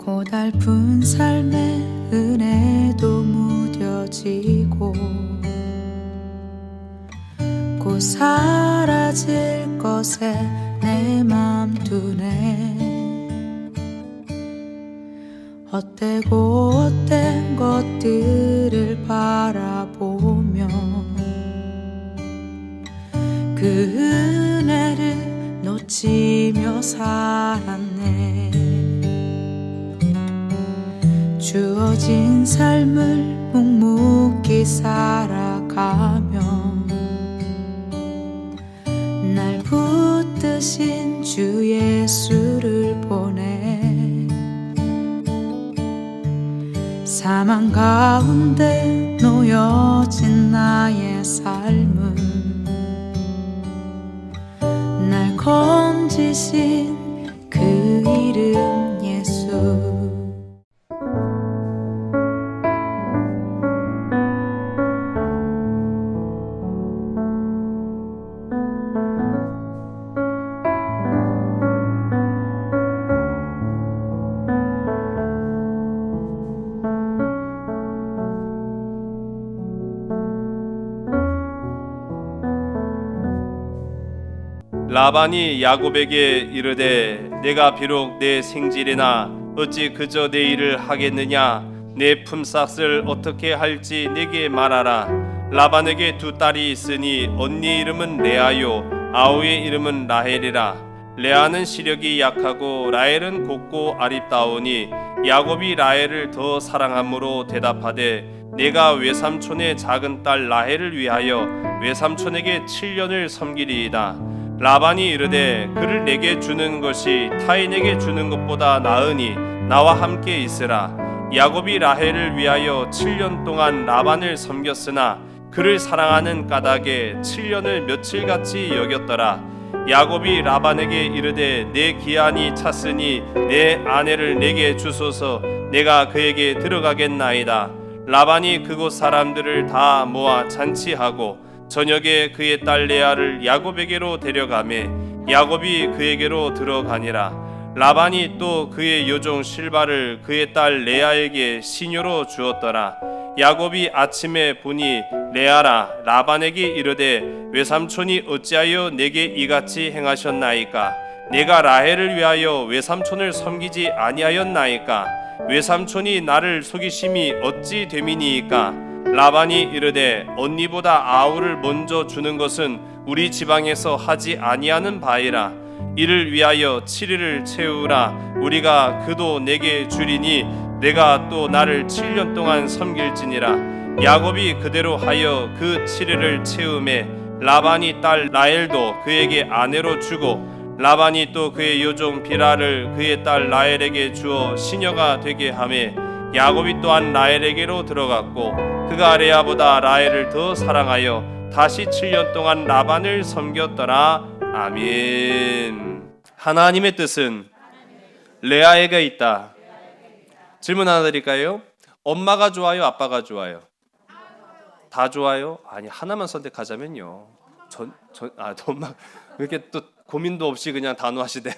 고달픈 삶의 은혜도 무뎌지고 곧 사라질 것에 내 맘 두네. 헛되고 헛된 것들을 바라보며 그 은혜를 놓치며 살았네. 주어진 삶을 묵묵히 살아가며 날 붙드신 주 예수를 보내. 사망 가운데 놓여진 나의 삶을 날 건지신 그 이름 예수. 라반이 야곱에게 이르되 내가 비록 내 생질이나 어찌 그저 내 일을 하겠느냐. 내 품삯을 어떻게 할지 내게 말하라. 라반에게 두 딸이 있으니 언니 이름은 레아요 아우의 이름은 라헬이라. 레아는 시력이 약하고 라헬은 곱고 아립다오니 야곱이 라헬을 더 사랑함으로 대답하되 내가 외삼촌의 작은 딸 라헬을 위하여 외삼촌에게 7년을 섬기리이다. 라반이 이르되 그를 내게 주는 것이 타인에게 주는 것보다 나으니 나와 함께 있으라. 야곱이 라헬을 위하여 7년 동안 라반을 섬겼으나 그를 사랑하는 까닭에 7년을 며칠같이 여겼더라. 야곱이 라반에게 이르되 내 기한이 찼으니 내 아내를 내게 주소서. 내가 그에게 들어가겠나이다. 라반이 그곳 사람들을 다 모아 잔치하고 저녁에 그의 딸 레아를 야곱에게로 데려가매 야곱이 그에게로 들어가니라. 라반이 또 그의 여종 실바를 그의 딸 레아에게 시녀로 주었더라. 야곱이 아침에 보니 레아라 라반에게 이르되 외삼촌이 어찌하여 내게 이같이 행하셨나이까. 내가 라헬을 위하여 외삼촌을 섬기지 아니하였나이까. 외삼촌이 나를 속이심이 어찌 됨이니이까. 라반이 이르되 언니보다 아우를 먼저 주는 것은 우리 지방에서 하지 아니하는 바이라. 이를 위하여 7일을 채우라. 우리가 그도 내게 주리니 내가 또 나를 7년 동안 섬길지니라. 야곱이 그대로 하여 그 7일을 채우매 라반이 딸 라헬도 그에게 아내로 주고 라반이 또 그의 여종 비라를 그의 딸 라헬에게 주어 시녀가 되게 하매 야곱이 또한 라헬에게로 들어갔고 그가 레아보다 라헬을 더 사랑하여 다시 7년 동안 라반을 섬겼더라. 아멘. 하나님의 뜻은 레아에게 있다. 질문 하나 드릴까요? 엄마가 좋아요? 아빠가 좋아요? 다 좋아요? 아니 하나만 선택하자면요. 엄마 왜 이렇게 또 고민도 없이 그냥 단호하시대.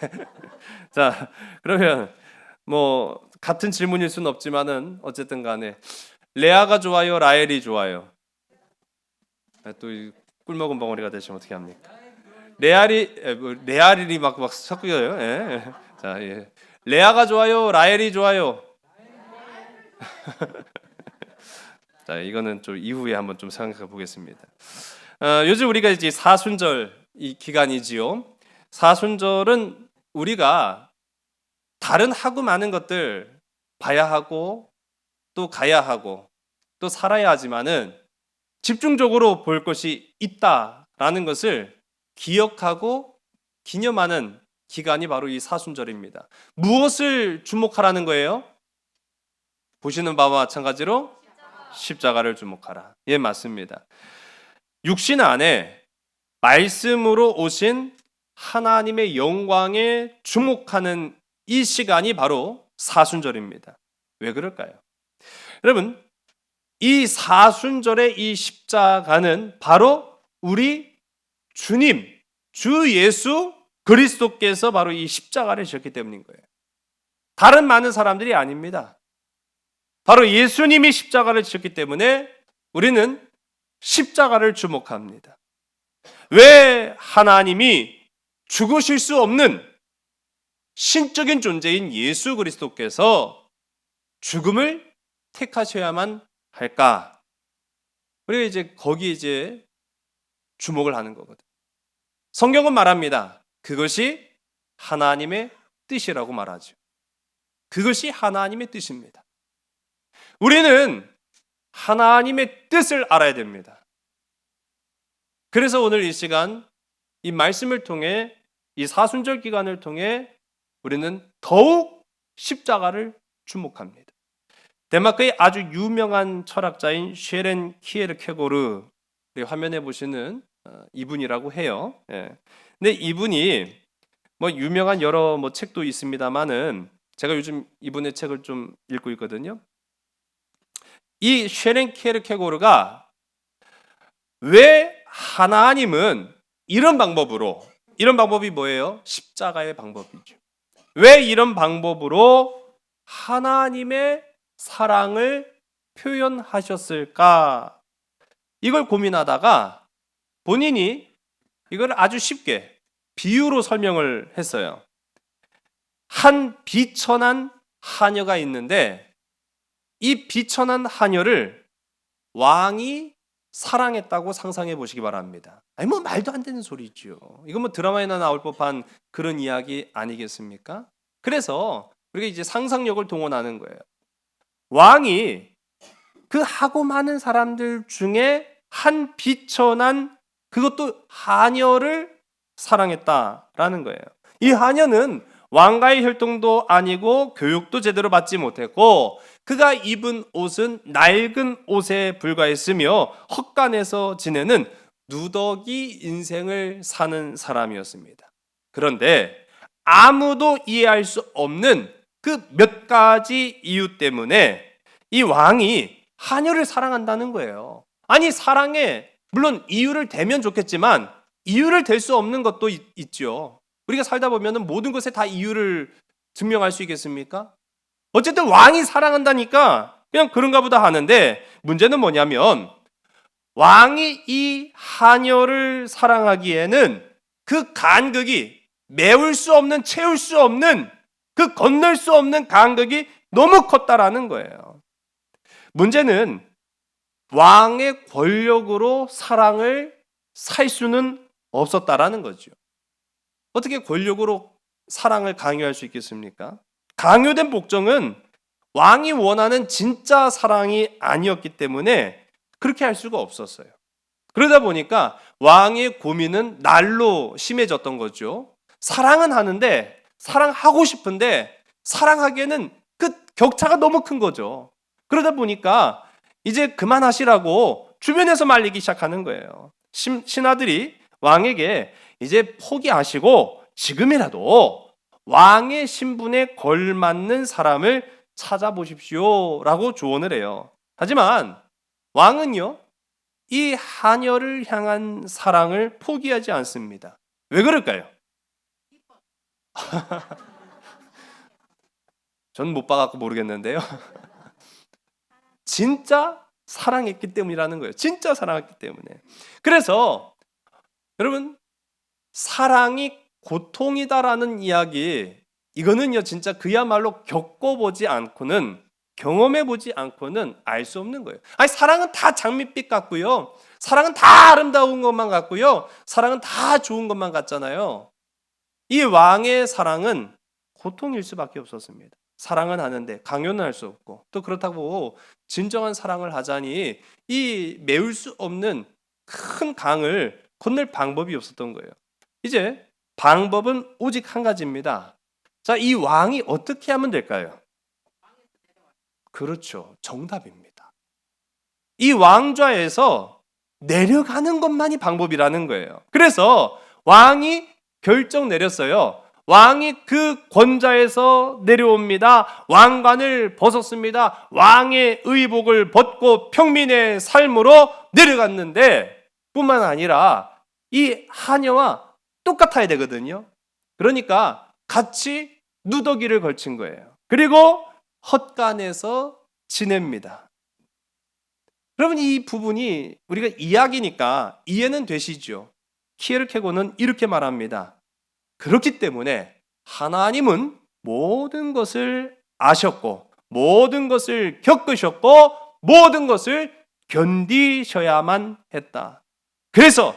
자 그러면 뭐 같은 질문일 수는 없지만은 어쨌든 간에 레아가 좋아요? 라헬이 좋아요? 또 꿀먹은 벙어리가 되시면 어떻게 합니까? 레알이 막 섞여요. 예. 자, 예. 레아가 좋아요? 라헬이 좋아요? 자, 이거는 좀 이후에 한번 좀 생각해 보겠습니다. 요즘 우리가 이제 사순절 이 기간이지요. 사순절은 우리가 다른 하고 많은 것들 봐야 하고 또 가야 하고 또 살아야 하지만은 집중적으로 볼 것이 있다라는 것을 기억하고 기념하는 기간이 바로 이 사순절입니다. 무엇을 주목하라는 거예요? 보시는 바와 마찬가지로 십자가를 주목하라. 예, 맞습니다. 육신 안에 말씀으로 오신 하나님의 영광에 주목하는 이 시간이 바로 사순절입니다. 왜 그럴까요? 여러분, 이 사순절의 이 십자가는 바로 우리 주님, 주 예수 그리스도께서 바로 이 십자가를 지셨기 때문인 거예요. 다른 많은 사람들이 아닙니다. 바로 예수님이 십자가를 지셨기 때문에 우리는 십자가를 주목합니다. 왜 하나님이 죽으실 수 없는 신적인 존재인 예수 그리스도께서 죽음을 택하셔야만 할까? 우리가 이제 거기에 주목을 하는 거거든요. 성경은 말합니다. 그것이 하나님의 뜻이라고 말하죠. 그것이 하나님의 뜻입니다. 우리는 하나님의 뜻을 알아야 됩니다. 그래서 오늘 이 시간 이 말씀을 통해 이 사순절 기간을 통해 우리는 더욱 십자가를 주목합니다. 덴마크의 아주 유명한 철학자인 쉐렌 키에르케고르, 화면에 보시는 이분이라고 해요. 근데 이분이 유명한 여러 책도 있습니다만은 제가 요즘 이분의 책을 좀 읽고 있거든요. 이 쉐렌 키에르케고르가 왜 하나님은 이런 방법이 뭐예요? 십자가의 방법이죠. 왜 이런 방법으로 하나님의 사랑을 표현하셨을까? 이걸 고민하다가 본인이 이걸 아주 쉽게 비유로 설명을 했어요. 한 비천한 하녀가 있는데 이 비천한 하녀를 왕이 사랑했다고 상상해 보시기 바랍니다. 말도 안 되는 소리죠. 이건 드라마에나 나올 법한 그런 이야기 아니겠습니까? 그래서 우리가 이제 상상력을 동원하는 거예요. 왕이 그 하고 많은 사람들 중에 한 비천한 그것도 하녀를 사랑했다라는 거예요. 이 하녀는 왕과의 혈통도 아니고 교육도 제대로 받지 못했고 그가 입은 옷은 낡은 옷에 불과했으며 헛간에서 지내는 누더기 인생을 사는 사람이었습니다. 그런데 아무도 이해할 수 없는 그 몇 가지 이유 때문에 이 왕이 하녀를 사랑한다는 거예요. 아니 사랑에 물론 이유를 대면 좋겠지만 이유를 댈 수 없는 것도 있죠. 우리가 살다 보면 모든 것에 다 이유를 증명할 수 있겠습니까? 어쨌든 왕이 사랑한다니까 그냥 그런가 보다 하는데 문제는 뭐냐면 왕이 이 하녀를 사랑하기에는 그 간극이 메울 수 없는 채울 수 없는 그 건널 수 없는 간극이 너무 컸다라는 거예요. 문제는 왕의 권력으로 사랑을 살 수는 없었다라는 거죠. 어떻게 권력으로 사랑을 강요할 수 있겠습니까? 강요된 목적은 왕이 원하는 진짜 사랑이 아니었기 때문에 그렇게 할 수가 없었어요. 그러다 보니까 왕의 고민은 날로 심해졌던 거죠. 사랑은 하는데 사랑하고 싶은데 사랑하기에는 그 격차가 너무 큰 거죠. 그러다 보니까 이제 그만하시라고 주변에서 말리기 시작하는 거예요. 신하들이 왕에게 이제 포기하시고 지금이라도 왕의 신분에 걸맞는 사람을 찾아보십시오 라고 조언을 해요. 하지만 왕은요 이 하녀를 향한 사랑을 포기하지 않습니다. 왜 그럴까요? 전 못 봐갖고 모르겠는데요. 진짜 사랑했기 때문이라는 거예요. 진짜 사랑했기 때문에. 그래서 여러분 사랑이 고통이다라는 이야기 이거는요 진짜 그야말로 겪어보지 않고는 경험해보지 않고는 알 수 없는 거예요. 아니 사랑은 다 장밋빛 같고요. 사랑은 다 아름다운 것만 같고요. 사랑은 다 좋은 것만 같잖아요. 이 왕의 사랑은 고통일 수밖에 없었습니다. 사랑은 하는데 강요는 할 수 없고 또 그렇다고 진정한 사랑을 하자니 이 메울 수 없는 큰 강을 건널 방법이 없었던 거예요. 이제 방법은 오직 한 가지입니다. 자, 이 왕이 어떻게 하면 될까요? 그렇죠. 정답입니다. 이 왕좌에서 내려가는 것만이 방법이라는 거예요. 그래서 왕이 결정 내렸어요. 왕이 그 권좌에서 내려옵니다. 왕관을 벗었습니다. 왕의 의복을 벗고 평민의 삶으로 내려갔는데 뿐만 아니라 이 하녀와 똑같아야 되거든요. 그러니까 같이 누더기를 걸친 거예요. 그리고 헛간에서 지냅니다. 여러분, 이 부분이 우리가 이야기니까 이해는 되시죠? 키에르케고는 이렇게 말합니다. 그렇기 때문에 하나님은 모든 것을 아셨고 모든 것을 겪으셨고 모든 것을 견디셔야만 했다. 그래서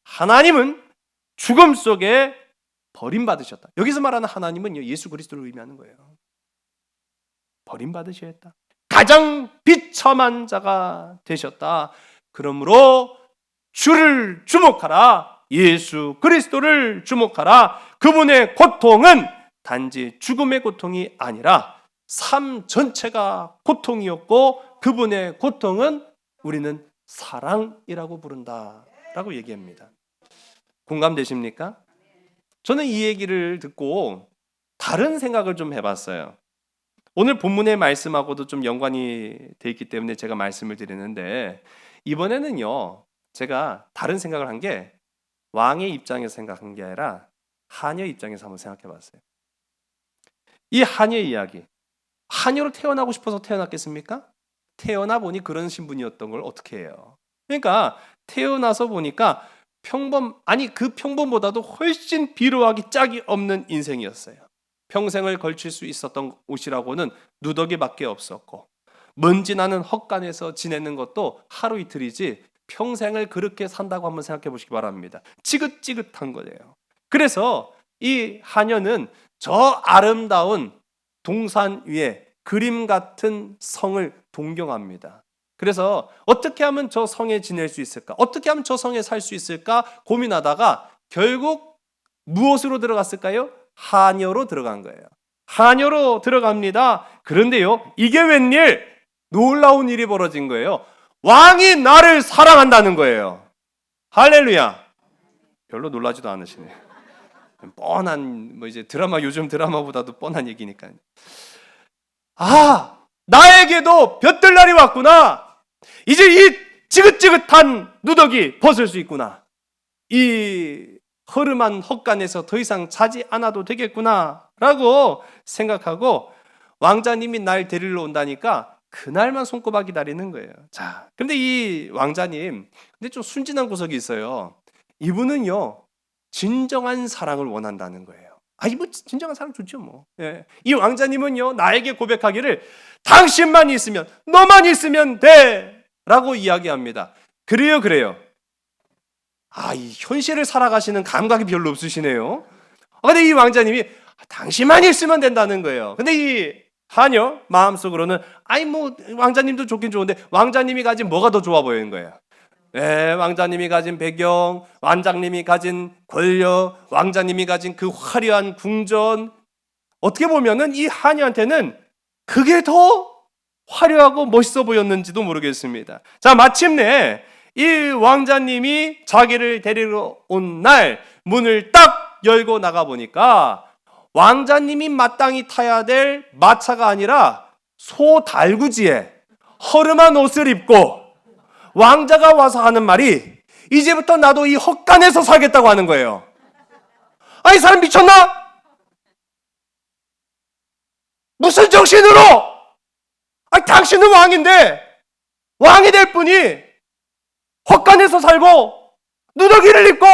하나님은 죽음 속에 버림받으셨다. 여기서 말하는 하나님은 예수 그리스도를 의미하는 거예요. 버림받으셔야 했다. 가장 비참한 자가 되셨다. 그러므로 주를 주목하라. 예수 그리스도를 주목하라. 그분의 고통은 단지 죽음의 고통이 아니라 삶 전체가 고통이었고 그분의 고통은 우리는 사랑이라고 부른다라고 얘기합니다. 공감되십니까? 저는 이 얘기를 듣고 다른 생각을 좀 해봤어요. 오늘 본문의 말씀하고도 좀 연관이 돼 있기 때문에 제가 말씀을 드리는데, 이번에는요 제가 다른 생각을 한 게 왕의 입장에서 생각한 게 아니라 하녀 입장에서 한번 생각해 봤어요. 이 하녀 이야기, 하녀로 태어나고 싶어서 태어났겠습니까? 태어나 보니 그런 신분이었던 걸 어떻게 해요? 그러니까 태어나서 보니까 그 평범보다도 훨씬 비루하기 짝이 없는 인생이었어요. 평생을 걸칠 수 있었던 옷이라고는 누더기밖에 없었고 먼지 나는 헛간에서 지내는 것도 하루 이틀이지 평생을 그렇게 산다고 한번 생각해 보시기 바랍니다. 지긋지긋한 거예요. 그래서 이 하녀는 저 아름다운 동산 위에 그림 같은 성을 동경합니다. 그래서 어떻게 하면 저 성에 지낼 수 있을까? 어떻게 하면 저 성에 살 수 있을까? 고민하다가 결국 무엇으로 들어갔을까요? 하녀로 들어간 거예요. 하녀로 들어갑니다. 그런데요, 이게 웬일? 놀라운 일이 벌어진 거예요. 왕이 나를 사랑한다는 거예요. 할렐루야. 별로 놀라지도 않으시네요. 뻔한 이제 요즘 드라마보다도 뻔한 얘기니까요. 아, 나에게도 볕들 날이 왔구나. 이제 이 지긋지긋한 누더기 벗을 수 있구나. 이 허름한 헛간에서 더 이상 자지 않아도 되겠구나 라고 생각하고 왕자님이 날 데리러 온다니까 그날만 손꼽아 기다리는 거예요. 자, 근데 이 왕자님 근데 좀 순진한 구석이 있어요. 이분은요 진정한 사랑을 원한다는 거예요. 뭐 진정한 사랑 좋죠 뭐. 예. 이 왕자님은요 나에게 고백하기를 당신만 있으면, 너만 있으면 돼 라고 이야기합니다. 그래요. 이 현실을 살아가시는 감각이 별로 없으시네요. 근데 이 왕자님이 당신만 있으면 된다는 거예요. 근데 이 하녀 마음속으로는 왕자님도 좋긴 좋은데 왕자님이 가진 뭐가 더 좋아 보이는 거예요. 네, 왕자님이 가진 배경, 왕자님이 가진 권력, 왕자님이 가진 그 화려한 궁전, 어떻게 보면은 이 하녀한테는 그게 더 화려하고 멋있어 보였는지도 모르겠습니다. 자, 마침내 이 왕자님이 자기를 데리러 온 날 문을 딱 열고 나가 보니까 왕자님이 마땅히 타야 될 마차가 아니라 소 달구지에 허름한 옷을 입고 왕자가 와서 하는 말이 이제부터 나도 이 헛간에서 살겠다고 하는 거예요. 이 사람 미쳤나? 무슨 정신으로? 당신은 왕인데 왕이 될 분이 헛간에서 살고 누더기를 입고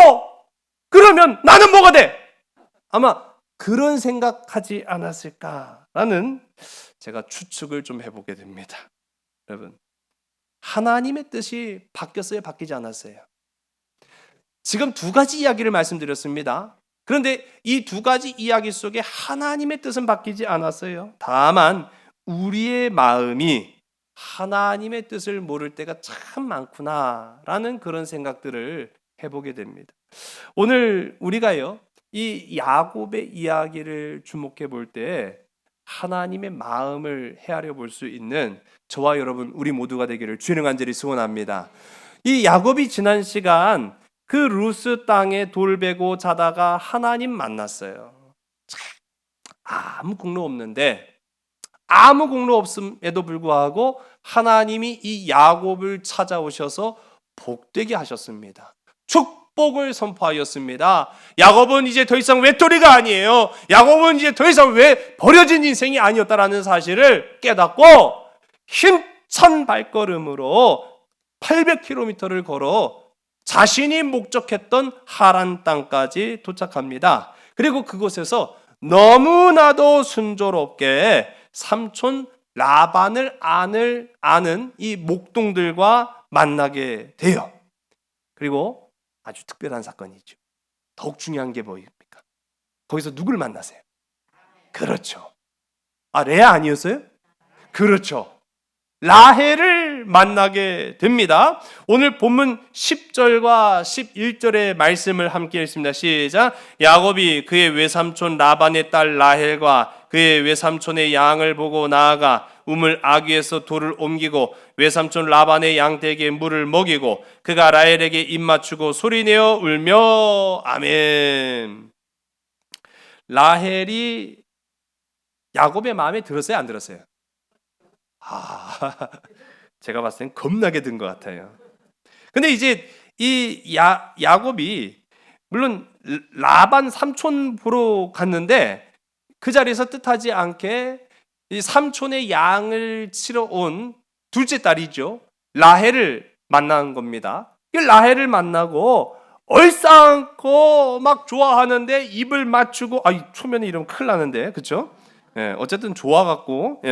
그러면 나는 뭐가 돼? 아마 그런 생각하지 않았을까라는 제가 추측을 좀 해보게 됩니다. 여러분, 하나님의 뜻이 바뀌었어요? 바뀌지 않았어요? 지금 두 가지 이야기를 말씀드렸습니다. 그런데 이 두 가지 이야기 속에 하나님의 뜻은 바뀌지 않았어요. 다만 우리의 마음이 하나님의 뜻을 모를 때가 참 많구나라는 그런 생각들을 해보게 됩니다. 오늘 우리가요 이 야곱의 이야기를 주목해 볼 때 하나님의 마음을 헤아려 볼 수 있는 저와 여러분 우리 모두가 되기를 주의 간절히 소원합니다. 이 야곱이 지난 시간 그 루스 땅에 돌베고 자다가 하나님 만났어요. 아무 공로 없는데 아무 공로 없음에도 불구하고 하나님이 이 야곱을 찾아오셔서 복되게 하셨습니다. 축복을 선포하였습니다. 야곱은 이제 더 이상 외톨이가 아니에요. 야곱은 이제 더 이상 버려진 인생이 아니었다라는 사실을 깨닫고 힘찬 발걸음으로 800km를 걸어 자신이 목적했던 하란 땅까지 도착합니다. 그리고 그곳에서 너무나도 순조롭게 삼촌 라반을 아는 이 목동들과 만나게 돼요. 그리고 아주 특별한 사건이죠. 더욱 중요한 게 뭐입니까? 거기서 누굴 만나세요? 그렇죠. 레아 아니었어요? 그렇죠. 라헬을 만나게 됩니다. 오늘 본문 10절과 11절의 말씀을 함께 읽습니다. 시작. 야곱이 그의 외삼촌 라반의 딸 라헬과 그의 외삼촌의 양을 보고 나아가 우물 아귀에서 돌을 옮기고 외삼촌 라반의 양떼에게 물을 먹이고 그가 라헬에게 입 맞추고 소리내어 울며 아멘. 라헬이 야곱의 마음에 들었어요, 안 들었어요? 제가 봤을 땐 겁나게 든 것 같아요. 근데 이제 이 야곱이 물론 라반 삼촌 보러 갔는데 그 자리에서 뜻하지 않게 이 삼촌의 양을 치러 온 둘째 딸이죠. 라헬을 만난 겁니다. 라헬을 만나고 얼싸안고 막 좋아하는데 입을 맞추고 초면에 이러면 큰일 나는데 그렇죠? 예, 어쨌든 좋아갖고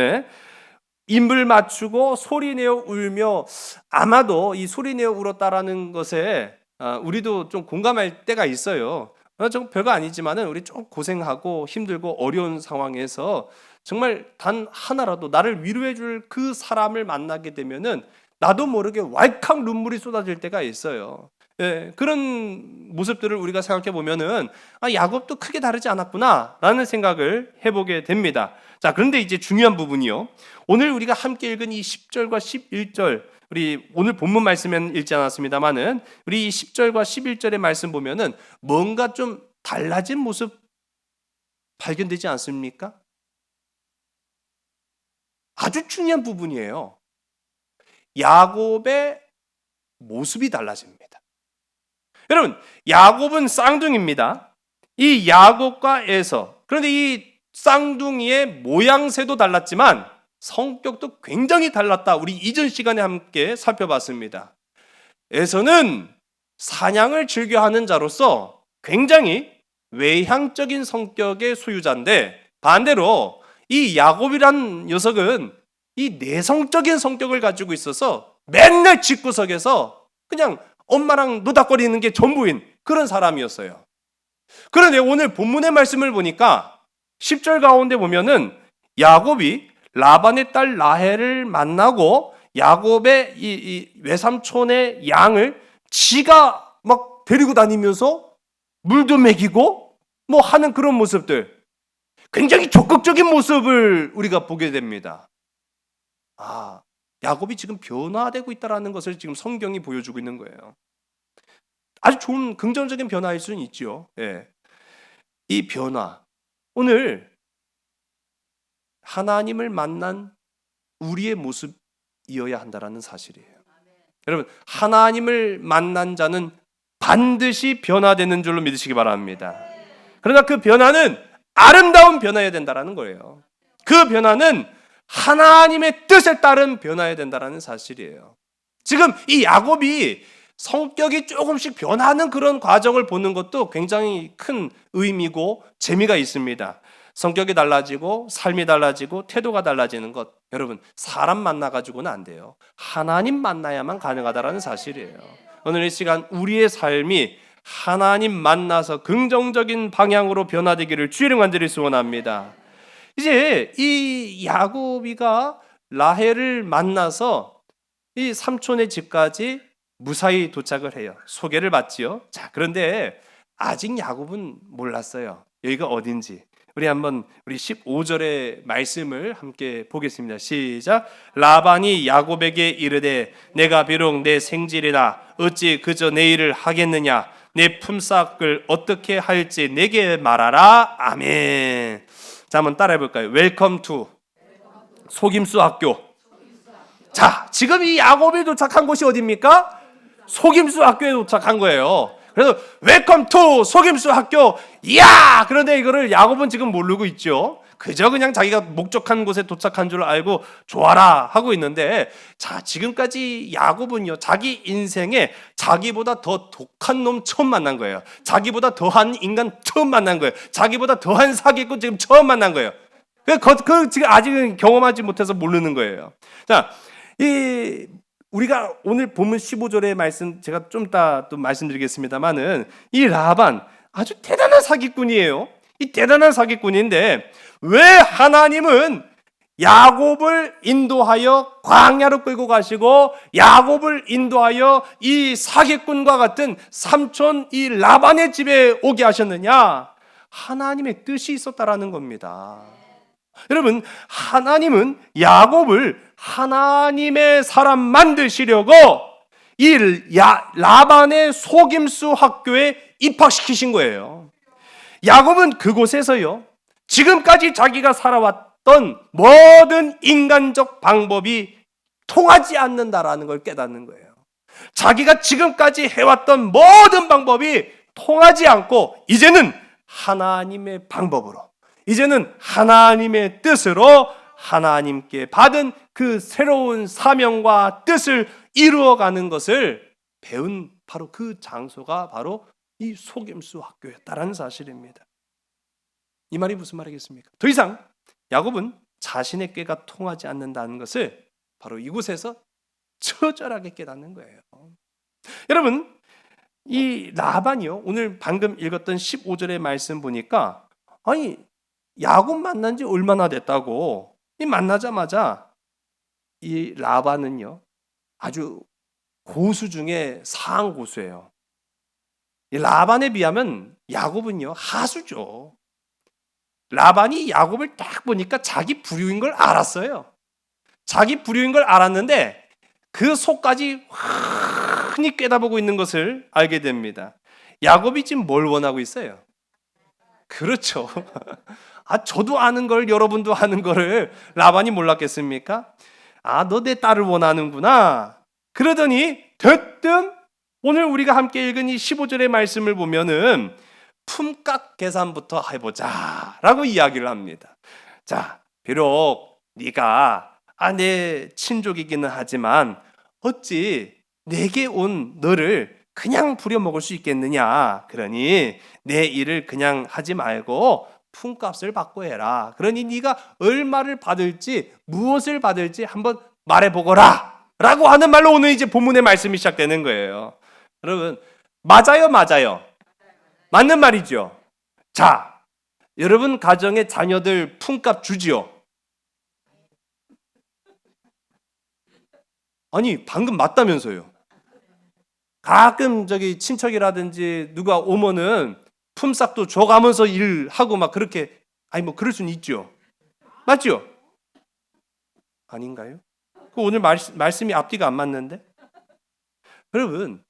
입을 맞추고 소리내어 울며 아마도 이 소리내어 울었다라는 것에 우리도 좀 공감할 때가 있어요. 좀 별거 아니지만은 우리 좀 고생하고 힘들고 어려운 상황에서 정말 단 하나라도 나를 위로해 줄 그 사람을 만나게 되면은 나도 모르게 왈칵 눈물이 쏟아질 때가 있어요. 예, 그런 모습들을 우리가 생각해 보면은 야곱도 크게 다르지 않았구나라는 생각을 해보게 됩니다. 자, 그런데 이제 중요한 부분이요. 오늘 우리가 함께 읽은 이 10절과 11절, 우리 오늘 본문 말씀은 읽지 않았습니다만은 우리 이 10절과 11절의 말씀 보면은 뭔가 좀 달라진 모습 발견되지 않습니까? 아주 중요한 부분이에요. 야곱의 모습이 달라집니다. 여러분, 야곱은 쌍둥이입니다. 이 야곱과 에서, 그런데 이 쌍둥이의 모양새도 달랐지만 성격도 굉장히 달랐다. 우리 이전 시간에 함께 살펴봤습니다. 에서는 사냥을 즐겨하는 자로서 굉장히 외향적인 성격의 소유자인데 반대로 이 야곱이란 녀석은 이 내성적인 성격을 가지고 있어서 맨날 집구석에서 그냥 엄마랑 노닥거리는 게 전부인 그런 사람이었어요. 그런데 오늘 본문의 말씀을 보니까 10절 가운데 보면은 야곱이 라반의 딸 라헬을 만나고 야곱의 이 외삼촌의 양을 지가 막 데리고 다니면서 물도 먹이고 뭐 하는 그런 모습들, 굉장히 적극적인 모습을 우리가 보게 됩니다. 야곱이 지금 변화되고 있다는 것을 지금 성경이 보여주고 있는 거예요. 아주 좋은 긍정적인 변화일 수는 있죠. 예. 이 변화, 오늘 하나님을 만난 우리의 모습이어야 한다는 사실이에요. 여러분, 하나님을 만난 자는 반드시 변화되는 줄로 믿으시기 바랍니다. 그러나 그 변화는 아름다운 변화여야 된다는 거예요. 그 변화는 하나님의 뜻에 따른 변화여야 된다는 사실이에요. 지금 이 야곱이 성격이 조금씩 변하는 그런 과정을 보는 것도 굉장히 큰 의미고 재미가 있습니다. 성격이 달라지고 삶이 달라지고 태도가 달라지는 것, 여러분 사람 만나가지고는 안 돼요. 하나님 만나야만 가능하다는 사실이에요. 오늘 이 시간 우리의 삶이 하나님 만나서 긍정적인 방향으로 변화되기를 주의 이름 간절히 소원합니다. 이제 이 야곱이가 라헬을 만나서 이 삼촌의 집까지 무사히 도착을 해요. 소개를 받지요. 자, 그런데 아직 야곱은 몰랐어요. 여기가 어딘지. 우리 15절의 말씀을 함께 보겠습니다. 시작. 라반이 야곱에게 이르되 내가 비록 내 생질이나 어찌 그저 내 일을 하겠느냐. 내 품삯을 어떻게 할지 내게 말하라. 아멘. 자, 한번 따라해 볼까요? 웰컴 투 속임수 학교. 자, 지금 이 야곱이 도착한 곳이 어디입니까? 속임수 학교에 도착한 거예요. 그래서 웰컴 투 속임수 학교. 이야! 그런데 이거를 야곱은 지금 모르고 있죠. 그저 그냥 자기가 목적한 곳에 도착한 줄 알고 좋아라 하고 있는데, 자, 지금까지 야곱은요, 자기 인생에 자기보다 더 독한 놈 처음 만난 거예요. 자기보다 더한 인간 처음 만난 거예요. 자기보다 더한 사기꾼 지금 처음 만난 거예요. 그 지금 아직은 경험하지 못해서 모르는 거예요. 자, 우리가 오늘 본문 15절의 말씀 제가 좀 이따 또 말씀드리겠습니다만은, 이 라반 아주 대단한 사기꾼이에요. 이 대단한 사기꾼인데, 왜 하나님은 야곱을 인도하여 광야로 끌고 가시고 야곱을 인도하여 이 사기꾼과 같은 삼촌 이 라반의 집에 오게 하셨느냐? 하나님의 뜻이 있었다라는 겁니다. 여러분, 하나님은 야곱을 하나님의 사람 만드시려고 이 라반의 속임수 학교에 입학시키신 거예요. 야곱은 그곳에서요, 지금까지 자기가 살아왔던 모든 인간적 방법이 통하지 않는다라는 걸 깨닫는 거예요. 자기가 지금까지 해왔던 모든 방법이 통하지 않고 이제는 하나님의 방법으로, 이제는 하나님의 뜻으로 하나님께 받은 그 새로운 사명과 뜻을 이루어가는 것을 배운 바로 그 장소가 바로 이 속임수 학교였다라는 사실입니다. 이 말이 무슨 말이겠습니까? 더 이상 야곱은 자신의 꾀가 통하지 않는다는 것을 바로 이곳에서 처절하게 깨닫는 거예요. 여러분, 이 라반이요, 오늘 방금 읽었던 15절의 말씀 보니까, 아니, 야곱 만난 지 얼마나 됐다고, 이 만나자마자 이 라반은요, 아주 고수 중에 상한 고수예요. 이 라반에 비하면 야곱은요, 하수죠. 라반이 야곱을 딱 보니까 자기 부류인 걸 알았어요. 자기 부류인 걸 알았는데 그 속까지 흔히 깨다보고 있는 것을 알게 됩니다. 야곱이 지금 뭘 원하고 있어요? 그렇죠. 저도 아는 걸, 여러분도 아는 거를 라반이 몰랐겠습니까? 너 내 딸을 원하는구나. 그러더니 대뜸 오늘 우리가 함께 읽은 이 15절의 말씀을 보면은 품값 계산부터 해보자 라고 이야기를 합니다. 자, 비록 네가 내 친족이기는 하지만 어찌 내게 온 너를 그냥 부려먹을 수 있겠느냐. 그러니 내 일을 그냥 하지 말고 품값을 받고 해라. 그러니 네가 얼마를 받을지, 무엇을 받을지 한번 말해보거라 라고 하는 말로 오늘 이제 본문의 말씀이 시작되는 거예요. 여러분, 맞아요, 맞아요? 맞는 말이죠. 자, 여러분 가정의 자녀들 품값 주지요? 아니, 방금 맞다면서요. 가끔 친척이라든지 누가 오면은 품삯도 줘가면서 일하고 막 그렇게, 그럴 수는 있죠. 맞죠? 아닌가요? 오늘 말씀이 앞뒤가 안 맞는데? 여러분,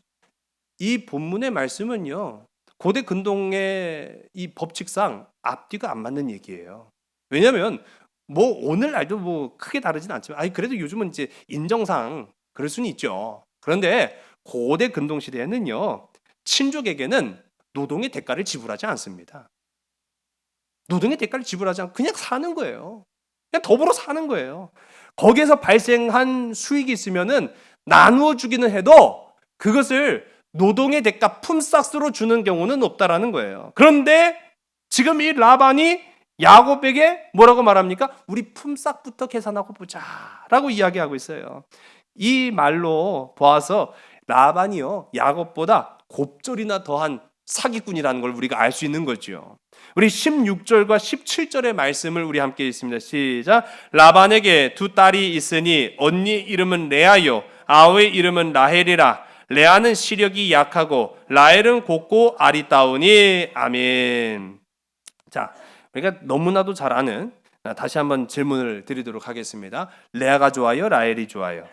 이 본문의 말씀은요, 고대 근동의 이 법칙상 앞뒤가 안 맞는 얘기예요. 왜냐하면 오늘날도 크게 다르진 않지만, 그래도 요즘은 이제 인정상 그럴 수는 있죠. 그런데 고대 근동 시대에는요, 친족에게는 노동의 대가를 지불하지 않습니다. 노동의 대가를 지불하지 않고 그냥 사는 거예요. 그냥 더불어 사는 거예요. 거기에서 발생한 수익이 있으면은 나누어 주기는 해도 그것을 노동의 대가 품삯으로 주는 경우는 없다라는 거예요. 그런데 지금 이 라반이 야곱에게 뭐라고 말합니까? 우리 품삯부터 계산하고 보자 라고 이야기하고 있어요. 이 말로 보아서 라반이요, 야곱보다 곱절이나 더한 사기꾼이라는 걸 우리가 알 수 있는 거죠. 우리 16절과 17절의 말씀을 우리 함께 읽습니다. 시작. 라반에게 두 딸이 있으니 언니 이름은 레아요, 아우의 이름은 라헬이라. 레아는 시력이 약하고 라헬은 곱고 아리따우니. 아멘. 자, 우리가 너무나도 잘 아는, 다시 한번 질문을 드리도록 하겠습니다. 레아가 좋아요, 라헬이 좋아요?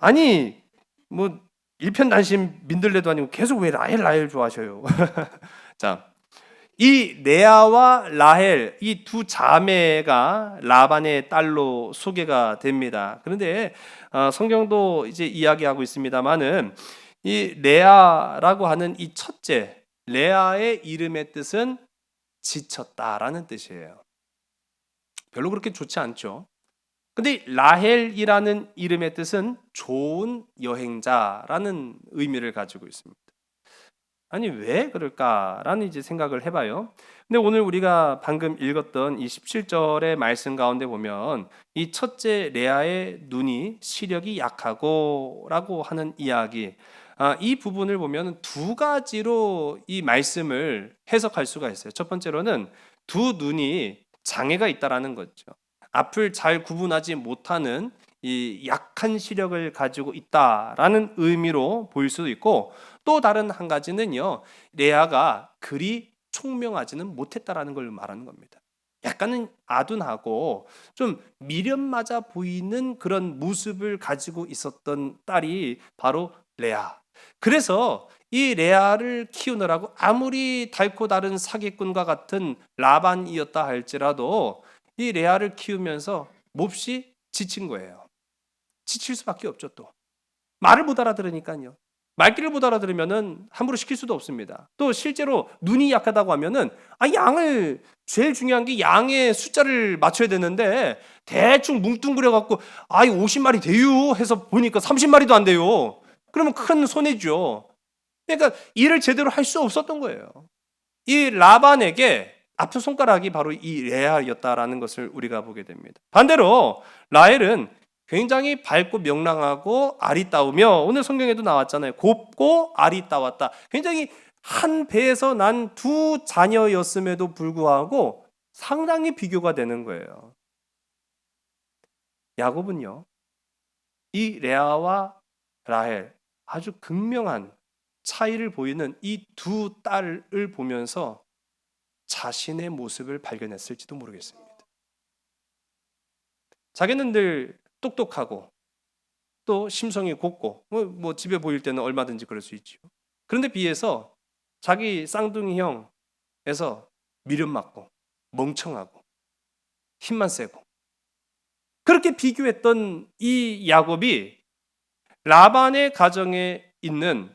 아니, 일편단심 민들레도 아니고 계속 왜 라헬 좋아하셔요? 자, 이 레아와 라헬 이 두 자매가 라반의 딸로 소개가 됩니다. 그런데 성경도 이제 이야기하고 있습니다만은 이 레아라고 하는 이 첫째 레아의 이름의 뜻은 지쳤다라는 뜻이에요. 별로 그렇게 좋지 않죠. 근데 라헬이라는 이름의 뜻은 좋은 여행자라는 의미를 가지고 있습니다. 아니 왜 그럴까라는 이제 생각을 해봐요. 근데 오늘 우리가 방금 읽었던 이 17절의 말씀 가운데 보면 이 첫째 레아의 눈이 시력이 약하고라고 하는 이야기, 이 부분을 보면 두 가지로 이 말씀을 해석할 수가 있어요. 첫 번째로는 두 눈이 장애가 있다라는 거죠. 앞을 잘 구분하지 못하는 이 약한 시력을 가지고 있다라는 의미로 보일 수도 있고, 또 다른 한 가지는요, 레아가 그리 총명하지는 못했다라는 걸 말하는 겁니다. 약간은 아둔하고 좀 미련 맞아 보이는 그런 모습을 가지고 있었던 딸이 바로 레아. 그래서 이 레아를 키우느라고 아무리 달고 다른 사기꾼과 같은 라반이었다 할지라도 이 레아를 키우면서 몹시 지친 거예요. 지칠 수밖에 없죠. 또 말을 못 알아들으니까요. 말귀를 못 알아들으면은 함부로 시킬 수도 없습니다. 또 실제로 눈이 약하다고 하면은 양을, 제일 중요한 게 양의 숫자를 맞춰야 되는데 대충 뭉뚱그려 갖고 50마리 돼요 해서 보니까 30마리도 안 돼요. 그러면 큰 손해죠. 그러니까 일을 제대로 할 수 없었던 거예요. 이 라반에게 아픈 손가락이 바로 이 레아였다라는 것을 우리가 보게 됩니다. 반대로 라헬은 굉장히 밝고 명랑하고 아리따우며, 오늘 성경에도 나왔잖아요. 곱고 아리따웠다. 굉장히 한 배에서 난 두 자녀였음에도 불구하고 상당히 비교가 되는 거예요. 야곱은요, 이 레아와 라헬 아주 극명한 차이를 보이는 이 두 딸을 보면서 자신의 모습을 발견했을지도 모르겠습니다. 자기는 늘 똑똑하고 또 심성이 곱고 뭐 집에 보일 때는 얼마든지 그럴 수 있죠. 그런데 비해서 자기 쌍둥이 형에서 미련 맞고 멍청하고 힘만 세고, 그렇게 비교했던 이 야곱이 라반의 가정에 있는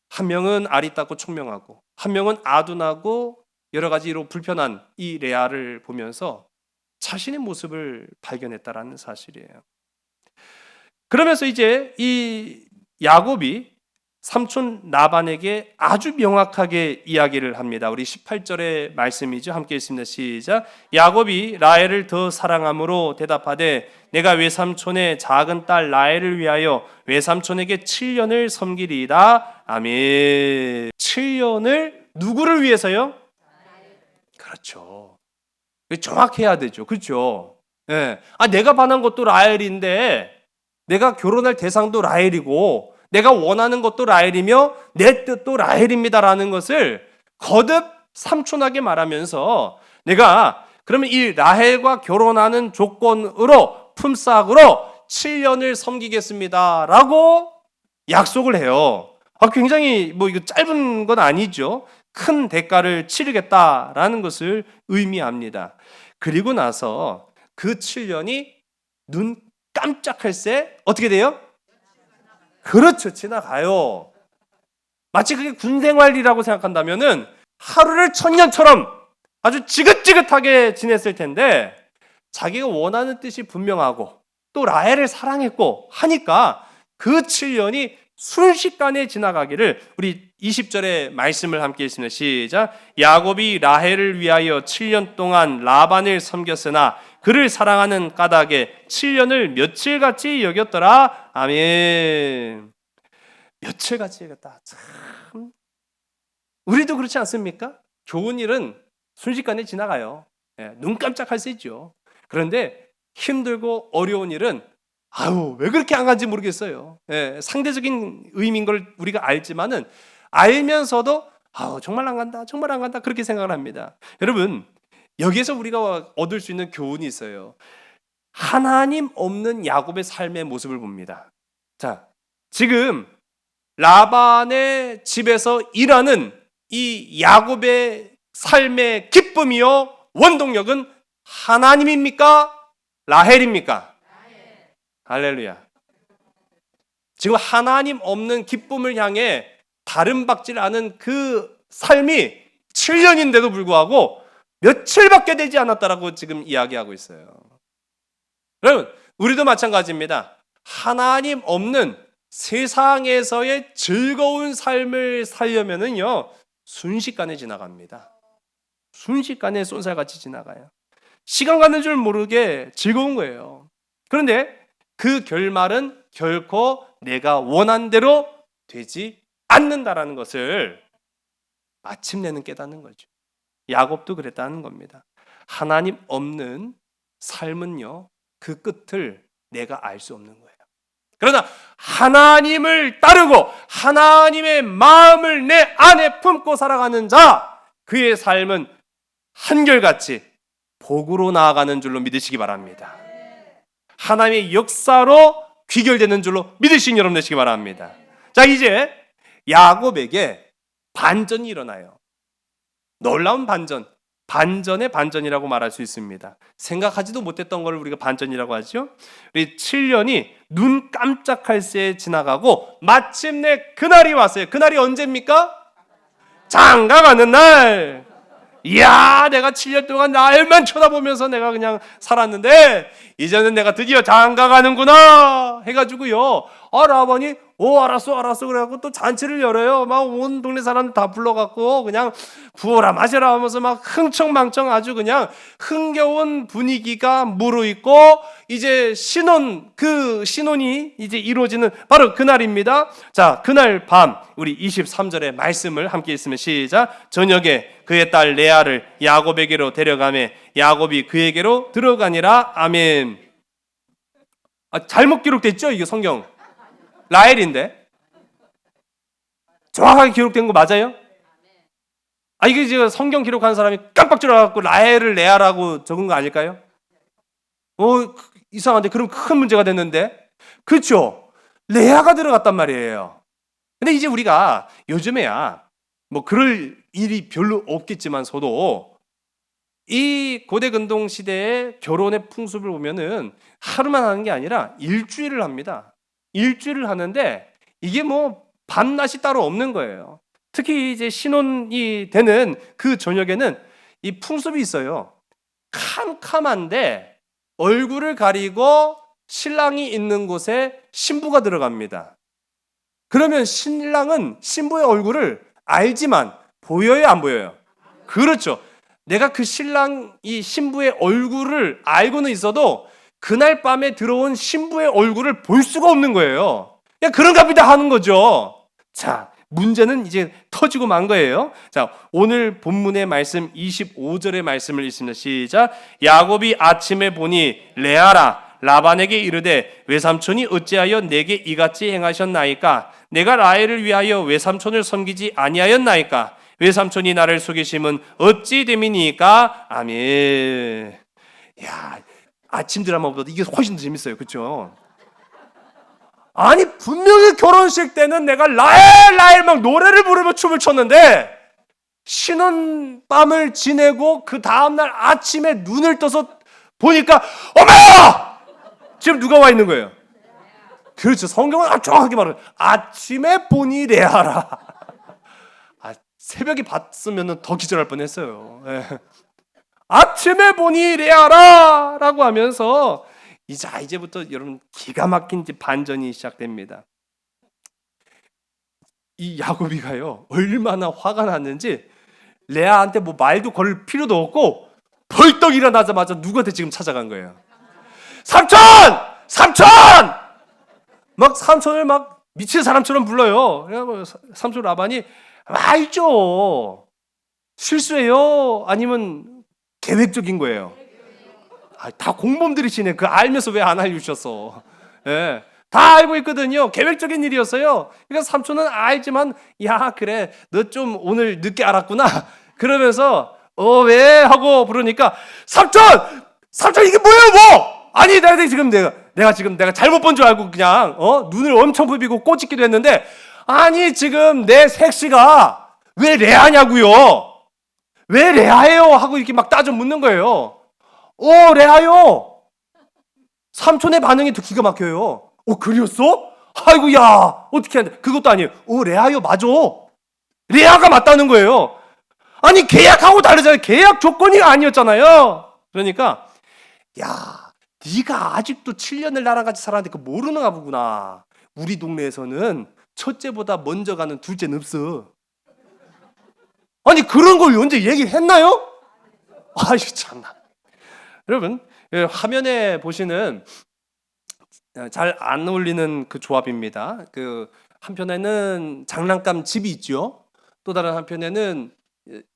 한 명은 아리따고 총명하고 한 명은 아둔하고 여러 가지로 불편한 이 레아를 보면서 자신의 모습을 발견했다라는 사실이에요. 그러면서 이제 이 야곱이 삼촌 라반에게 아주 명확하게 이야기를 합니다. 우리 18절의 말씀이죠. 함께 읽습니다. 시작. 야곱이 라헬을 더 사랑함으로 대답하되 내가 외삼촌의 작은 딸 라헬을 위하여 외삼촌에게 7년을 섬기리이다. 아멘. 7년을 누구를 위해서요? 그렇죠. 정확해야 되죠. 그렇죠. 네. 내가 반한 것도 라헬인데 내가 결혼할 대상도 라헬이고 내가 원하는 것도 라헬이며 내 뜻도 라헬입니다라는 것을 거듭 삼촌하게 말하면서, 내가 그러면 이 라헬과 결혼하는 조건으로 품삯으로 7년을 섬기겠습니다라고 약속을 해요. 굉장히 이거 짧은 건 아니죠. 큰 대가를 치르겠다라는 것을 의미합니다. 그리고 나서 그 7년이 눈 깜짝할 새 어떻게 돼요? 그렇죠. 지나가요. 마치 그게 군 생활이라고 생각한다면은 하루를 천년처럼 아주 지긋지긋하게 지냈을 텐데, 자기가 원하는 뜻이 분명하고 또 라헬을 사랑했고 하니까 그 7년이 순식간에 지나가기를, 우리 20절의 말씀을 함께 읽습니다. 시작. 야곱이 라헬을 위하여 7년 동안 라반을 섬겼으나 그를 사랑하는 까닭에 7년을 며칠같이 여겼더라. 아멘. 며칠같이 여겼다. 참, 우리도 그렇지 않습니까? 좋은 일은 순식간에 지나가요. 눈 깜짝할 수 있죠. 그런데 힘들고 어려운 일은 왜 그렇게 안 간지 모르겠어요. 상대적인 의미인 걸 우리가 알지만은 알면서도 정말 안 간다, 정말 안 간다 그렇게 생각을 합니다. 여러분, 여기에서 우리가 얻을 수 있는 교훈이 있어요. 하나님 없는 야곱의 삶의 모습을 봅니다. 자, 지금 라반의 집에서 일하는 이 야곱의 삶의 기쁨이요 원동력은 하나님입니까? 라헬입니까? 할렐루야. 지금 하나님 없는 기쁨을 향해 발음박질 않은 그 삶이 7년인데도 불구하고 며칠밖에 되지 않았다라고 지금 이야기하고 있어요. 여러분, 우리도 마찬가지입니다. 하나님 없는 세상에서의 즐거운 삶을 살려면은요, 순식간에 지나갑니다. 순식간에 쏜살같이 지나가요. 시간 가는 줄 모르게 즐거운 거예요. 그런데 그 결말은 결코 내가 원한 대로 되지 않는다라는 것을 마침내는 깨닫는 거죠. 야곱도 그랬다는 겁니다. 하나님 없는 삶은요, 그 끝을 내가 알 수 없는 거예요. 그러나 하나님을 따르고 하나님의 마음을 내 안에 품고 살아가는 자, 그의 삶은 한결같이 복으로 나아가는 줄로 믿으시기 바랍니다. 하나님의 역사로 귀결되는 줄로 믿으시는 여러분 되시기 바랍니다. 자, 이제 야곱에게 반전이 일어나요. 놀라운 반전, 반전의 반전이라고 말할 수 있습니다. 생각하지도 못했던 걸 우리가 반전이라고 하죠. 우리 7년이 눈 깜짝할 새에 지나가고 마침내 그날이 왔어요. 그날이 언제입니까? 장가가는 날. 이야, 내가 7년 동안 날만 쳐다보면서 내가 그냥 살았는데 이제는 내가 드디어 장가가는구나 해가지고요, 라반이 알았어 그래갖고 또 잔치를 열어요. 막 온 동네 사람 다 불러갖고 그냥 부어라 마셔라 하면서 막 흥청망청 아주 그냥 흥겨운 분위기가 무르익고 이제 신혼이 이제 이루어지는 바로 그날입니다. 자, 그날 밤 우리 23절의 말씀을 함께 있으면 시작. 저녁에 그의 딸 레아를 야곱에게로 데려가매 야곱이 그에게로 들어가니라. 아멘. 잘못 기록됐죠? 이게 성경 라헬인데 정확하게 기록된 거 맞아요? 이게 지금 성경 기록한 사람이 깜빡 졸아갖고 라헬을 레아라고 적은 거 아닐까요? 이상한데 그럼 큰 문제가 됐는데, 그렇죠? 레아가 들어갔단 말이에요. 근데 이제 우리가 요즘에야 뭐 그럴 일이 별로 없겠지만서도 이 고대 근동 시대의 결혼의 풍습을 보면은 하루만 하는 게 아니라 일주일을 합니다. 일주일을 하는데 이게 뭐 밤낮이 따로 없는 거예요. 특히 이제 신혼이 되는 그 저녁에는 이 풍습이 있어요. 캄캄한데 얼굴을 가리고 신랑이 있는 곳에 신부가 들어갑니다. 그러면 신랑은 신부의 얼굴을 알지만 보여요, 안 보여요? 그렇죠. 내가 그 신랑, 이 신부의 얼굴을 알고는 있어도 그날 밤에 들어온 신부의 얼굴을 볼 수가 없는 거예요. 그냥 그런가 보다 하는 거죠. 자, 문제는 이제 터지고 만 거예요. 자, 오늘 본문의 말씀 25절의 말씀을 읽습니다. 시작. 야곱이 아침에 보니 레아라 라반에게 이르되 외삼촌이 어찌하여 내게 이같이 행하셨나이까? 내가 라헬을 위하여 외삼촌을 섬기지 아니하였나이까? 외삼촌이 나를 속이심은 어찌 됨이니까? 아멘. 야, 아침 드라마보다 이게 훨씬 더 재밌어요. 그렇죠? 아니, 분명히 결혼식 때는 내가 라헬 막 노래를 부르며 춤을 췄는데 신혼밤을 지내고 그 다음날 아침에 눈을 떠서 보니까 어머야! 지금 누가 와 있는 거예요? 그렇죠. 성경은 정확하게 말해요. 아침에 보니 레아라. 새벽에 봤으면 더 기절할 뻔했어요. 네. 아침에 보니 레아라 라고 하면서 이제부터 여러분 기가 막힌 반전이 시작됩니다. 이 야곱이가요 얼마나 화가 났는지 레아한테 뭐 말도 걸 필요도 없고 벌떡 일어나자마자 누구한테 지금 찾아간 거예요. 삼촌! 삼촌! 막 삼촌을 막 미친 사람처럼 불러요. 삼촌 라반이 알죠. 실수예요? 아니면 계획적인 거예요? 다 공범들이시네. 그 알면서 왜 안 알려주셨어? 예, 다 알고 있거든요. 계획적인 일이었어요. 그러니까 삼촌은 알지만 야 그래 너 좀 오늘 늦게 알았구나. 그러면서 왜? 하고 부르니까 삼촌 이게 뭐예요 뭐? 아니 내가 잘못 본 줄 알고 그냥 눈을 엄청 부비고 꼬집기도 했는데 아니 지금 내 색시가 왜 레아냐고요? 왜 레아예요? 하고 이렇게 막 따져 묻는 거예요. 레아요. 삼촌의 반응이 더 기가 막혀요. 그랬어? 아이고 야 어떻게 한다. 그것도 아니에요. 레아요 맞아. 레아가 맞다는 거예요. 아니 계약하고 다르잖아요. 계약 조건이 아니었잖아요. 그러니까 야 네가 아직도 7년을 나랑 같이 살았는데 그거 모르는가 보구나. 우리 동네에서는 첫째보다 먼저 가는 둘째는 없어. 아니 그런 걸 언제 얘기했나요? 아유 참나. 여러분 화면에 보시는 잘 안 어울리는 그 조합입니다. 그 한편에는 장난감 집이 있죠. 또 다른 한편에는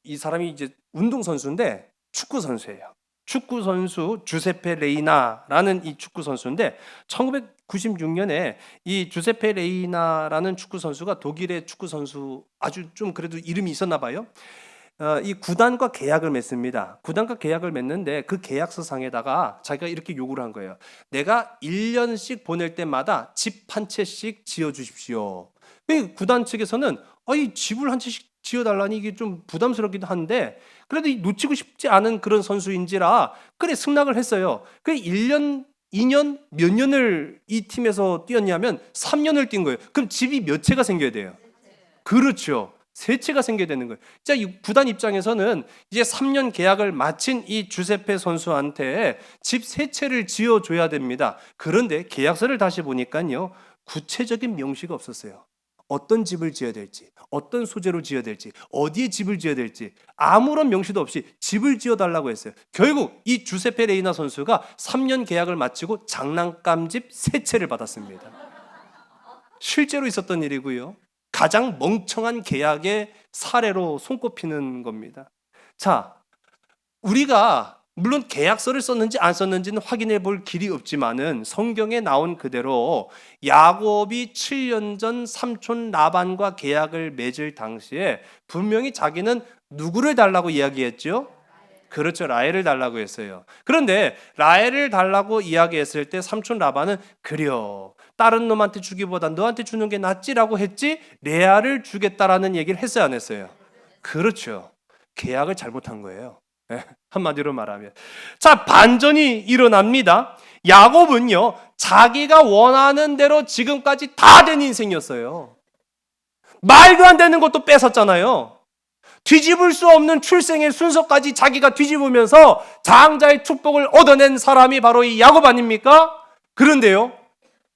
이 사람이 이제 운동 선수인데 축구 선수예요. 축구 선수 주세페 레이나라는 이 축구 선수인데 1996년에 이 주세페 레이나라는 축구 선수가 독일의 축구 선수 아주 좀 그래도 이름이 있었나 봐요. 이 구단과 계약을 맺습니다. 구단과 계약을 맺는데 그 계약서상에다가 자기가 이렇게 요구를 한 거예요. 내가 1년씩 보낼 때마다 집 한 채씩 지어 주십시오. 구단 측에서는 이 집을 한 채씩 지어달라니 이게 좀 부담스럽기도 한데 그래도 놓치고 싶지 않은 그런 선수인지라 그래 승낙을 했어요. 1년, 2년, 몇 년을 이 팀에서 뛰었냐면 3년을 뛴 거예요. 그럼 집이 몇 채가 생겨야 돼요? 그렇죠. 세 채가 생겨야 되는 거예요. 자, 이 구단 입장에서는 이제 3년 계약을 마친 이 주세페 선수한테 집 세 채를 지어줘야 됩니다. 그런데 계약서를 다시 보니까요, 구체적인 명시가 없었어요. 어떤 집을 지어야 될지, 어떤 소재로 지어야 될지, 어디에 집을 지어야 될지 아무런 명시도 없이 집을 지어달라고 했어요. 결국 이 주세페 레이나 선수가 3년 계약을 마치고 장난감집 세 채를 받았습니다. 실제로 있었던 일이고요. 가장 멍청한 계약의 사례로 손꼽히는 겁니다. 자, 우리가 물론 계약서를 썼는지 안 썼는지는 확인해 볼 길이 없지만은 성경에 나온 그대로 야곱이 7년 전 삼촌 라반과 계약을 맺을 당시에 분명히 자기는 누구를 달라고 이야기했죠? 그렇죠. 라헬을 달라고 했어요. 그런데 라헬을 달라고 이야기했을 때 삼촌 라반은 그려. 다른 놈한테 주기보다 너한테 주는 게 낫지라고 했지 레아를 주겠다라는 얘기를 했어요, 안 했어요? 그렇죠. 계약을 잘못한 거예요. 한마디로 말하면. 자, 반전이 일어납니다. 야곱은요, 자기가 원하는 대로 지금까지 다 된 인생이었어요. 말도 안 되는 것도 뺏었잖아요. 뒤집을 수 없는 출생의 순서까지 자기가 뒤집으면서 장자의 축복을 얻어낸 사람이 바로 이 야곱 아닙니까? 그런데요,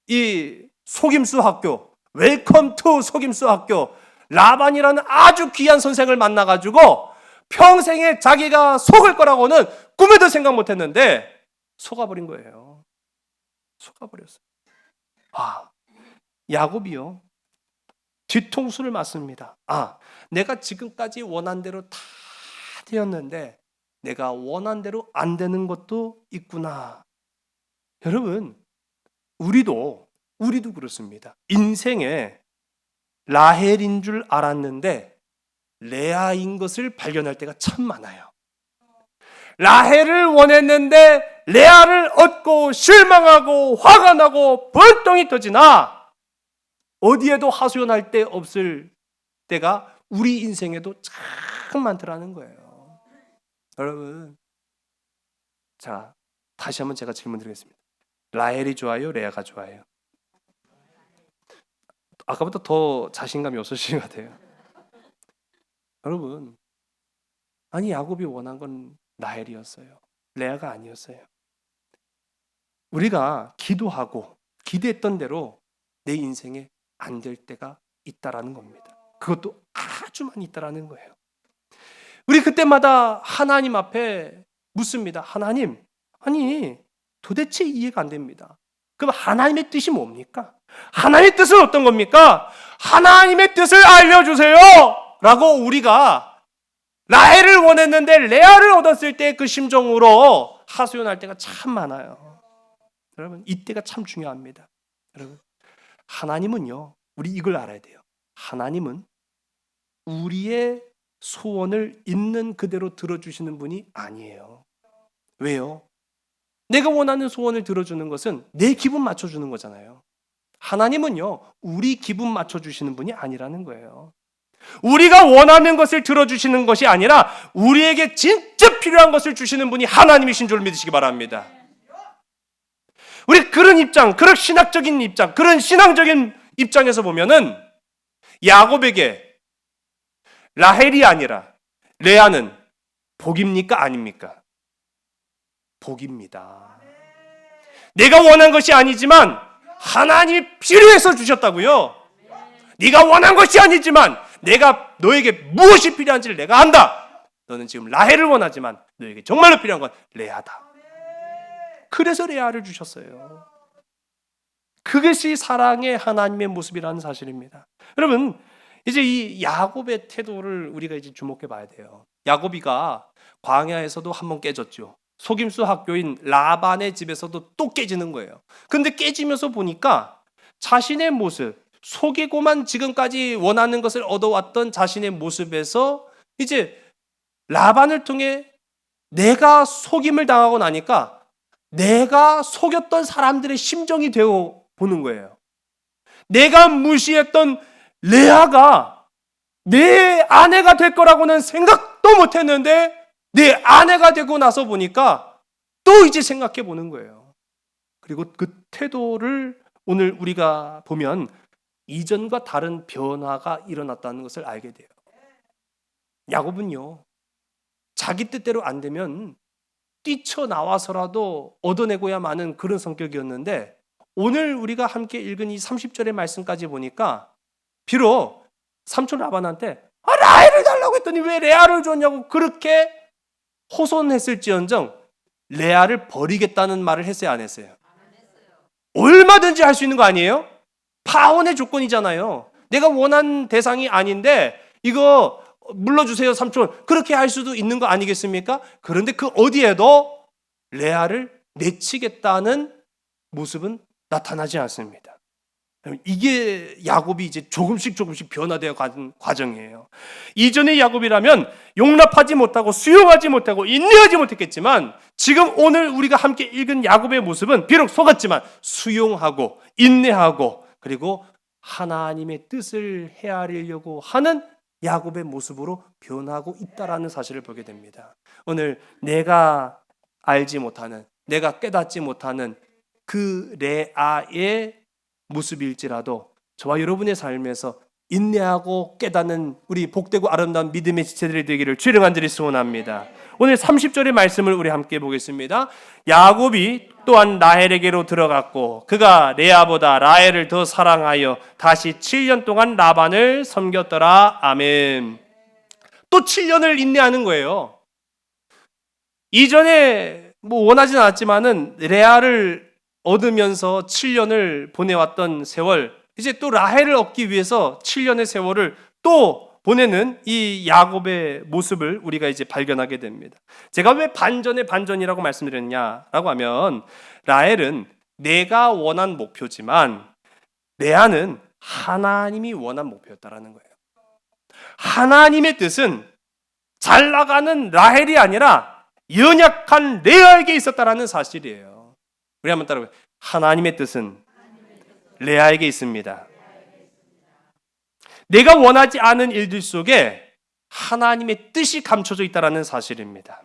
이 속임수 학교, 웰컴 투 속임수 학교, 라반이라는 아주 귀한 선생을 만나가지고 평생에 자기가 속을 거라고는 꿈에도 생각 못했는데 속아버린 거예요. 속아버렸어요. 야곱이요, 뒤통수를 맞습니다. 내가 지금까지 원한 대로 다 되었는데 내가 원한 대로 안 되는 것도 있구나. 여러분, 우리도 그렇습니다. 인생에 라헬인 줄 알았는데 레아인 것을 발견할 때가 참 많아요. 라헬을 원했는데 레아를 얻고 실망하고 화가 나고 번통이 터지나 어디에도 하소연할 데 없을 때가 우리 인생에도 참 많더라는 거예요. 여러분, 자, 다시 한번 제가 질문 드리겠습니다. 라헬이 좋아요? 레아가 좋아요? 아까보다 더 자신감이 없으신 것 같아요. 여러분, 아니 야곱이 원한 건 라헬이었어요. 레아가 아니었어요. 우리가 기도하고 기대했던 대로 내 인생에 안 될 때가 있다라는 겁니다. 그것도 아주 많이 있다라는 거예요. 우리 그때마다 하나님 앞에 묻습니다. 하나님, 아니 도대체 이해가 안 됩니다. 그럼 하나님의 뜻이 뭡니까? 하나님의 뜻은 어떤 겁니까? 하나님의 뜻을 알려주세요! 라고 우리가 라헬을 원했는데 레아를 얻었을 때 그 심정으로 하소연할 때가 참 많아요. 여러분, 이때가 참 중요합니다. 여러분, 하나님은요, 우리 이걸 알아야 돼요. 하나님은 우리의 소원을 있는 그대로 들어주시는 분이 아니에요. 왜요? 내가 원하는 소원을 들어주는 것은 내 기분 맞춰주는 거잖아요. 하나님은요, 우리 기분 맞춰주시는 분이 아니라는 거예요. 우리가 원하는 것을 들어주시는 것이 아니라 우리에게 진짜 필요한 것을 주시는 분이 하나님이신 줄 믿으시기 바랍니다. 우리 그런 입장, 그런 신학적인 입장, 그런 신앙적인 입장에서 보면은 야곱에게 라헬이 아니라 레아는 복입니까? 아닙니까? 복입니다. 내가 원한 것이 아니지만 하나님이 필요해서 주셨다고요. 네가 원한 것이 아니지만 내가 너에게 무엇이 필요한지를 내가 안다. 너는 지금 라헬을 원하지만 너에게 정말로 필요한 건 레아다. 그래서 레아를 주셨어요. 그것이 사랑의 하나님의 모습이라는 사실입니다. 여러분, 이제 이 야곱의 태도를 우리가 이제 주목해 봐야 돼요. 야곱이가 광야에서도 한번 깨졌죠. 속임수 학교인 라반의 집에서도 또 깨지는 거예요. 근데 깨지면서 보니까 자신의 모습, 속이고만 지금까지 원하는 것을 얻어왔던 자신의 모습에서 이제 라반을 통해 내가 속임을 당하고 나니까 내가 속였던 사람들의 심정이 되어 보는 거예요. 내가 무시했던 레아가 내 아내가 될 거라고는 생각도 못했는데 내 아내가 되고 나서 보니까 또 이제 생각해 보는 거예요. 그리고 그 태도를 오늘 우리가 보면 이전과 다른 변화가 일어났다는 것을 알게 돼요. 야곱은요, 자기 뜻대로 안 되면 뛰쳐나와서라도 얻어내고야 마는 그런 성격이었는데 오늘 우리가 함께 읽은 이 30절의 말씀까지 보니까 비록 삼촌 라반한테 라헬을 달라고 했더니 왜 레아를 줬냐고 그렇게 호손했을지언정 레아를 버리겠다는 말을 했어요, 안 했어요? 얼마든지 할 수 있는 거 아니에요? 파혼의 조건이잖아요. 내가 원한 대상이 아닌데 이거 물러주세요 삼촌, 그렇게 할 수도 있는 거 아니겠습니까? 그런데 그 어디에도 레아를 내치겠다는 모습은 나타나지 않습니다. 이게 야곱이 이제 조금씩 변화되어 가는 과정이에요. 이전의 야곱이라면 용납하지 못하고 수용하지 못하고 인내하지 못했겠지만 지금 오늘 우리가 함께 읽은 야곱의 모습은 비록 속았지만 수용하고 인내하고 그리고 하나님의 뜻을 헤아리려고 하는 야곱의 모습으로 변하고 있다라는 사실을 보게 됩니다. 오늘 내가 알지 못하는, 내가 깨닫지 못하는 그 레아의 모습일지라도 저와 여러분의 삶에서 인내하고 깨닫는 우리 복되고 아름다운 믿음의 지체들이 되기를 주의 간절히 소원합니다. 오늘 30절의 말씀을 우리 함께 보겠습니다. 야곱이 또한 라헬에게로 들어갔고 그가 레아보다 라헬을 더 사랑하여 다시 7년 동안 라반을 섬겼더라. 아멘. 또 7년을 인내하는 거예요. 이전에 원하진 않았지만은 레아를 얻으면서 7년을 보내왔던 세월, 이제 또 라헬을 얻기 위해서 7년의 세월을 또 보내는 이 야곱의 모습을 우리가 이제 발견하게 됩니다. 제가 왜 반전의 반전이라고 말씀드렸냐라고 하면 라헬은 내가 원한 목표지만 레아는 하나님이 원한 목표였다라는 거예요. 하나님의 뜻은 잘 나가는 라헬이 아니라 연약한 레아에게 있었다라는 사실이에요. 우리 한번 따라해요. 하나님의 뜻은 레아에게 있습니다. 내가 원하지 않은 일들 속에 하나님의 뜻이 감춰져 있다는 사실입니다.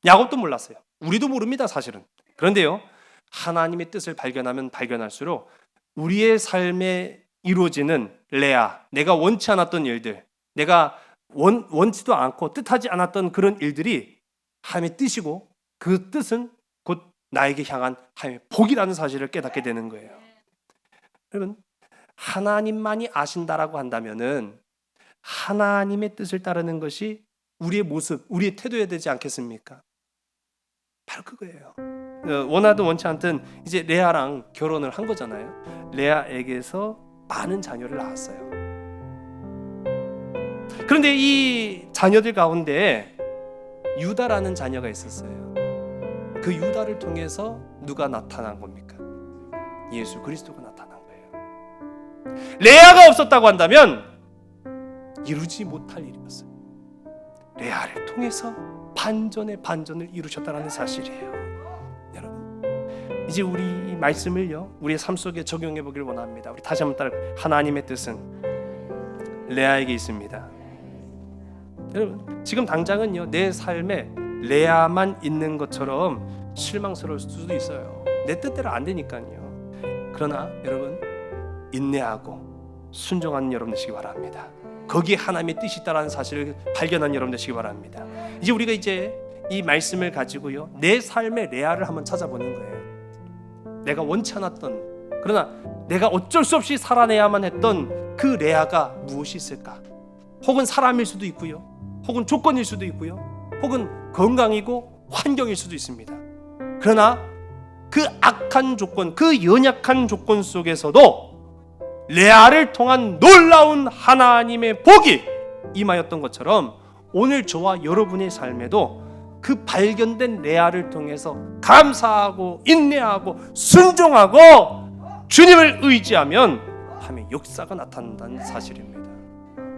야곱도 몰랐어요. 우리도 모릅니다, 사실은. 그런데요, 하나님의 뜻을 발견하면 발견할수록 우리의 삶에 이루어지는 레아, 내가 원치 않았던 일들, 내가 원치도 않고 뜻하지 않았던 그런 일들이 하나님의 뜻이고 그 뜻은 곧 나에게 향한 하나님의 복이라는 사실을 깨닫게 되는 거예요. 여러분, 하나님만이 아신다라고 한다면은 하나님의 뜻을 따르는 것이 우리의 모습, 우리의 태도여야 되지 않겠습니까? 바로 그거예요. 원하든 원치 않든 이제 레아랑 결혼을 한 거잖아요. 레아에게서 많은 자녀를 낳았어요. 그런데 이 자녀들 가운데 유다라는 자녀가 있었어요. 그 유다를 통해서 누가 나타난 겁니까? 예수 그리스도가 나타난 거예요. 레아가 없었다고 한다면 이루지 못할 일이었어요. 레아를 통해서 반전의 반전을 이루셨다는 사실이에요. 여러분, 이제 우리 이 말씀을요 우리의 삶 속에 적용해 보길 원합니다. 우리 다시 한번 따라 하나님의 뜻은 레아에게 있습니다. 여러분, 지금 당장은요, 내 삶에 레아만 있는 것처럼 실망스러울 수도 있어요. 내 뜻대로 안 되니까요. 그러나 여러분, 인내하고 순종하는 여러분 되시기 바랍니다. 거기에 하나님의 뜻이 있다는 사실을 발견한 여러분 되시기 바랍니다. 이제 우리가 이 말씀을 가지고요, 내 삶의 레아를 한번 찾아보는 거예요. 내가 원치 않았던, 그러나 내가 어쩔 수 없이 살아내야만 했던 그 레아가 무엇이 있을까? 혹은 사람일 수도 있고요, 혹은 조건일 수도 있고요, 혹은 건강이고 환경일 수도 있습니다. 그러나 그 악한 조건, 그 연약한 조건 속에서도 레아를 통한 놀라운 하나님의 복이 임하였던 것처럼 오늘 저와 여러분의 삶에도 그 발견된 레아를 통해서 감사하고 인내하고 순종하고 주님을 의지하면 하나님의 역사가 나타난다는 사실입니다.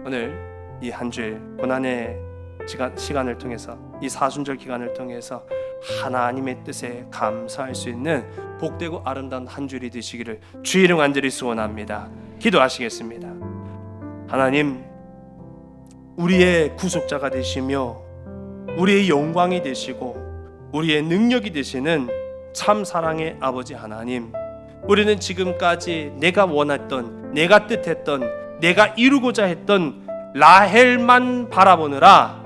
오늘 이 한 주일 고난의 시간을 통해서, 이 사순절 기간을 통해서 하나님의 뜻에 감사할 수 있는 복되고 아름다운 한 주일이 되시기를 주의 이름 간절히 소원합니다. 기도하시겠습니다. 하나님, 우리의 구속자가 되시며 우리의 영광이 되시고 우리의 능력이 되시는 참 사랑의 아버지 하나님, 우리는 지금까지 내가 원했던, 내가 뜻했던, 내가 이루고자 했던 라헬만 바라보느라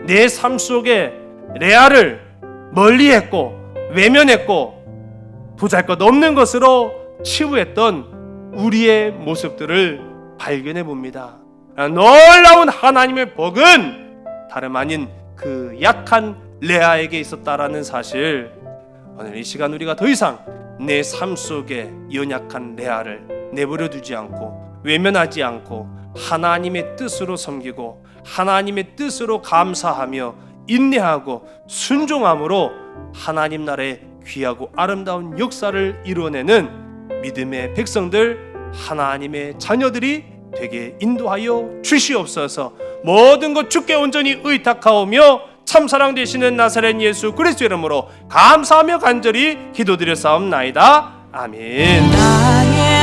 내 삶 속에 레아를 멀리했고 외면했고 보잘것없는 것으로 치부했던 우리의 모습들을 발견해 봅니다. 놀라운 하나님의 복은 다름 아닌 그 약한 레아에게 있었다라는 사실, 오늘 이 시간 우리가 더 이상 내 삶 속에 연약한 레아를 내버려 두지 않고 외면하지 않고 하나님의 뜻으로 섬기고 하나님의 뜻으로 감사하며 인내하고 순종함으로 하나님 나라의 귀하고 아름다운 역사를 이루어내는 믿음의 백성들, 하나님의 자녀들이 되게 인도하여 주시옵소서. 모든 것 주께 온전히 의탁하오며 참사랑 되시는 나사렛 예수 그리스도 이름으로 감사하며 간절히 기도드렸사옵나이다. 아멘. 나의